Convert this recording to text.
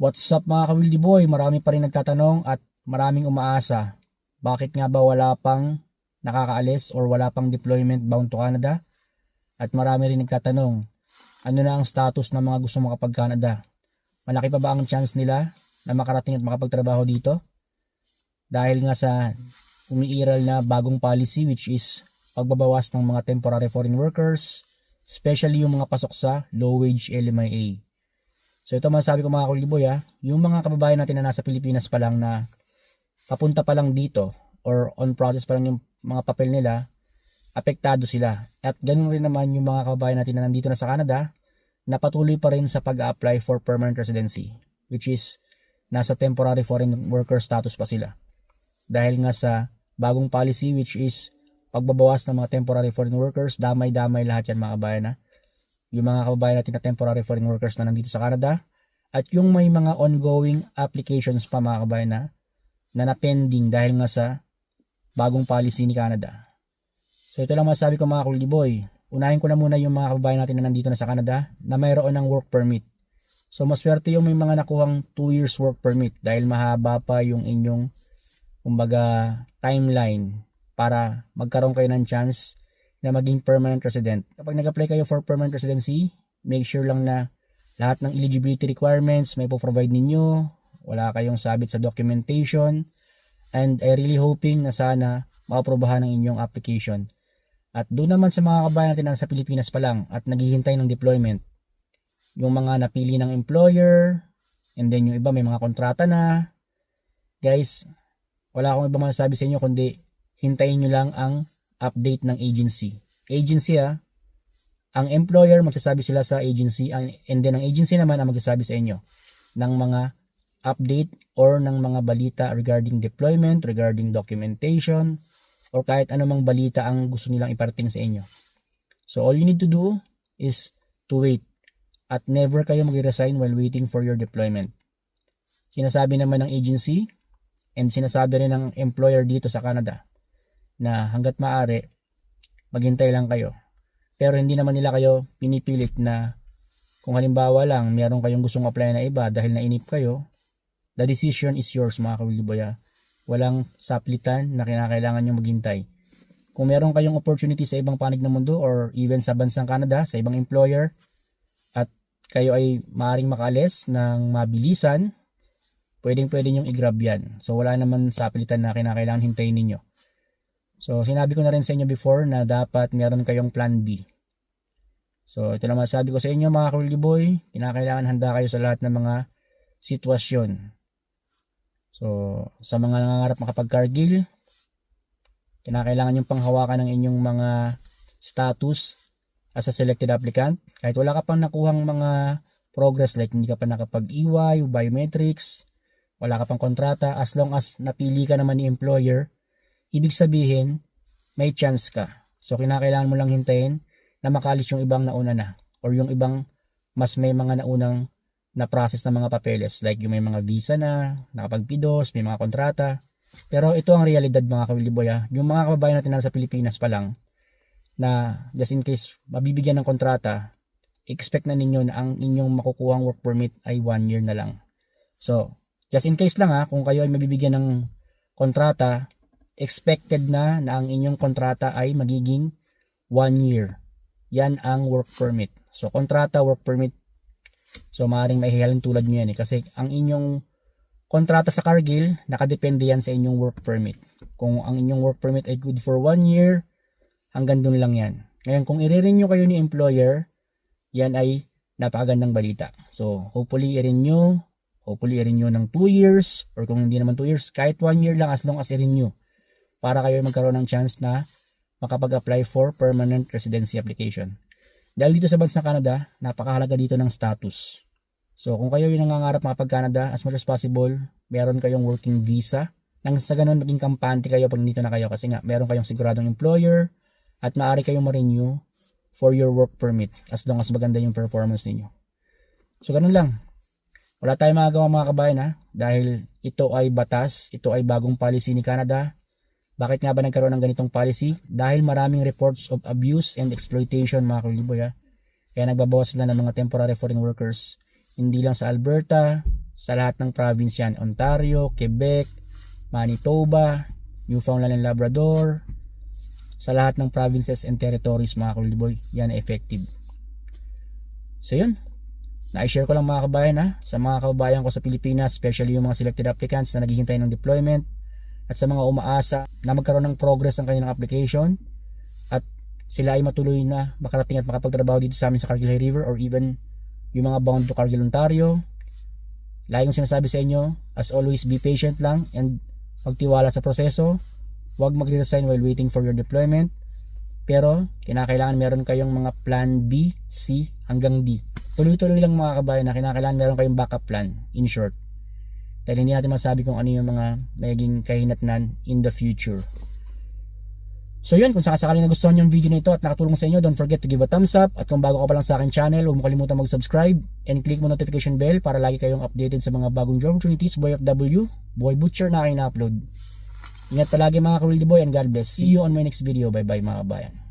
What's up mga ka-Wildy Boy? Marami pa rin nagtatanong at maraming umaasa. Bakit nga ba wala pang nakakaalis or wala pang deployment bound to Canada? At marami rin nagtatanong, ano na ang status ng mga gusto makapag-Canada? Malaki pa ba ang chance nila na makarating at makapagtrabaho dito? Dahil nga sa umiiral na bagong policy which is pagbabawas ng mga temporary foreign workers, especially yung mga pasok sa low-wage LMIA. So ito masasabi ko mga kuliboy yung mga kababayan natin na nasa Pilipinas pa lang na papunta pa lang dito or on process pa lang yung mga papel nila, apektado sila. At ganun rin naman yung mga kababayan natin na nandito na sa Canada na patuloy pa rin sa pag-apply for permanent residency, which is nasa temporary foreign worker status pa sila. Dahil nga sa bagong policy which is pagbabawas ng mga temporary foreign workers, damay-damay lahat yan mga kababayan yung mga kababayan natin na temporary foreign workers na nandito sa Canada at yung may mga ongoing applications pa mga kababayan na pending dahil nga sa bagong policy ni Canada. So ito lang masasabi ko mga kuliboy. Unahin ko na muna yung mga kababayan natin na nandito na sa Canada na mayroon ng work permit. So maswerte yung may mga nakuhang 2 years work permit dahil mahaba pa yung inyong kumbaga timeline para magkaroon kayo ng chance na maging permanent resident. Kapag nag-apply kayo for permanent residency, make sure lang na lahat ng eligibility requirements may po-provide ninyo, wala kayong sabit sa documentation, and I really hoping na sana maaprobahan ng inyong application. At doon naman sa mga kabayan natin na sa Pilipinas pa lang at naghihintay ng deployment, yung mga napili ng employer, and then yung iba may mga kontrata na, guys, wala akong ibang masasabi sa inyo kundi hintayin nyo lang ang update ng agency. Agency ang employer magsasabi sila sa agency and then ang agency naman ang magsasabi sa inyo ng mga update or ng mga balita regarding deployment, regarding documentation, or kahit anumang balita ang gusto nilang iparating sa inyo. So all you need to do is to wait at never kayo mag-resign while waiting for your deployment. Sinasabi naman ng agency and sinasabi rin ng employer dito sa Canada na hanggat maaari maghintay lang kayo. Pero hindi naman nila kayo pinipilit na kung halimbawa lang meron kayong gustong apply na iba dahil nainip kayo, the decision is yours mga kawiliboy. Walang saplitan na kinakailangan nyo maghintay. Kung meron kayong opportunity sa ibang panig ng mundo or even sa bansang Canada, sa ibang employer at kayo ay maaaring makaalis ng mabilisan, pwede nyong i-grab yan. So wala naman saplitan na kinakailangan hintayin ninyo. So, sinabi ko na rin sa inyo before na dapat meron kayong plan B. So, ito lang masasabi ko sa inyo mga ka-Wildy Boy. Kinakailangan handa kayo sa lahat ng mga sitwasyon. So, sa mga nangangarap makapag-Cargill, kinakailangan yung panghawakan ng inyong mga status as a selected applicant. Kahit wala ka pang nakuhang mga progress like hindi ka pa nakapag-EY, biometrics, wala ka pang kontrata, as long as napili ka naman ni employer, ibig sabihin, may chance ka. So, kinakailangan mo lang hintayin na makalis yung ibang nauna na or yung ibang mas may mga naunang na process ng mga papeles like yung may mga visa na, nakapag-PIDOS, may mga kontrata. Pero ito ang realidad mga ka-Wildy Boy. Yung mga kababayan natin na sa Pilipinas pa lang na just in case mabibigyan ng kontrata, expect na ninyo na ang inyong makukuhang work permit ay 1 year na lang. So, just in case lang kung kayo ay mabibigyan ng kontrata, expected na ang inyong kontrata ay magiging 1 year. Yan ang work permit. So, kontrata, work permit. So, maaaring maihihalin tulad nyo yan kasi ang inyong kontrata sa Cargill, nakadepende yan sa inyong work permit. Kung ang inyong work permit ay good for 1 year, hanggang dun lang yan. Ngayon, kung i-renew kayo ni employer, yan ay napakagandang balita. So, hopefully i-renew ng 2 years, or kung hindi naman 2 years, kahit 1 year lang as long as i-renew. Para kayo magkaroon ng chance na makapag-apply for permanent residency application. Dahil dito sa bansang Canada, napakahalaga dito ng status. So kung kayo yung nangangarap makapag-Canada, as much as possible, meron kayong working visa. Nang sa ganun, maging kampante kayo pag dito na kayo kasi nga meron kayong siguradong employer at maaari kayong ma-renew for your work permit as long as maganda yung performance ninyo. So ganun lang. Wala tayong magagawa mga kabayan dahil ito ay batas, ito ay bagong policy ni Canada. Bakit nga ba nagkaroon ng ganitong policy? Dahil maraming reports of abuse and exploitation mga kuliboy. Kaya nagbabawas sila ng mga temporary foreign workers. Hindi lang sa Alberta, sa lahat ng province yan. Ontario, Quebec, Manitoba, Newfoundland and Labrador, sa lahat ng provinces and territories mga Karuliboy, yan effective. So yun, na-share ko lang mga kabayan sa mga kababayan ko sa Pilipinas, especially yung mga selected applicants na naghihintay ng deployment, at sa mga umaasa na magkaroon ng progress ang kanilang application at sila ay matuloy na makarating at makapagtrabaho dito sa amin sa Cargill River, or even yung mga bound to Cargill, Ontario. Lagi kong sinasabi sa inyo, as always, be patient lang and magtiwala sa proseso. Huwag mag-resign while waiting for your deployment. Pero kinakailangan meron kayong mga plan B, C hanggang D. Tuloy-tuloy lang mga kabayan na kinakailangan meron kayong backup plan, in short. Dahil hindi natin masabi kung ano yung mga magiging kahinatnan in the future. So yun, kung sakasakali nagustuhan yung video na ito at nakatulong sa inyo, don't forget to give a thumbs up. At kung bago ka pa lang sa akin channel, huwag mo kalimutan mag-subscribe and click mo notification bell para lagi kayong updated sa mga bagong job opportunities, Boy FW, Boy Butcher na aking na-upload. Ingat palagi mga Karuliboy and God bless. See you on my next video. Bye bye mga kabayan.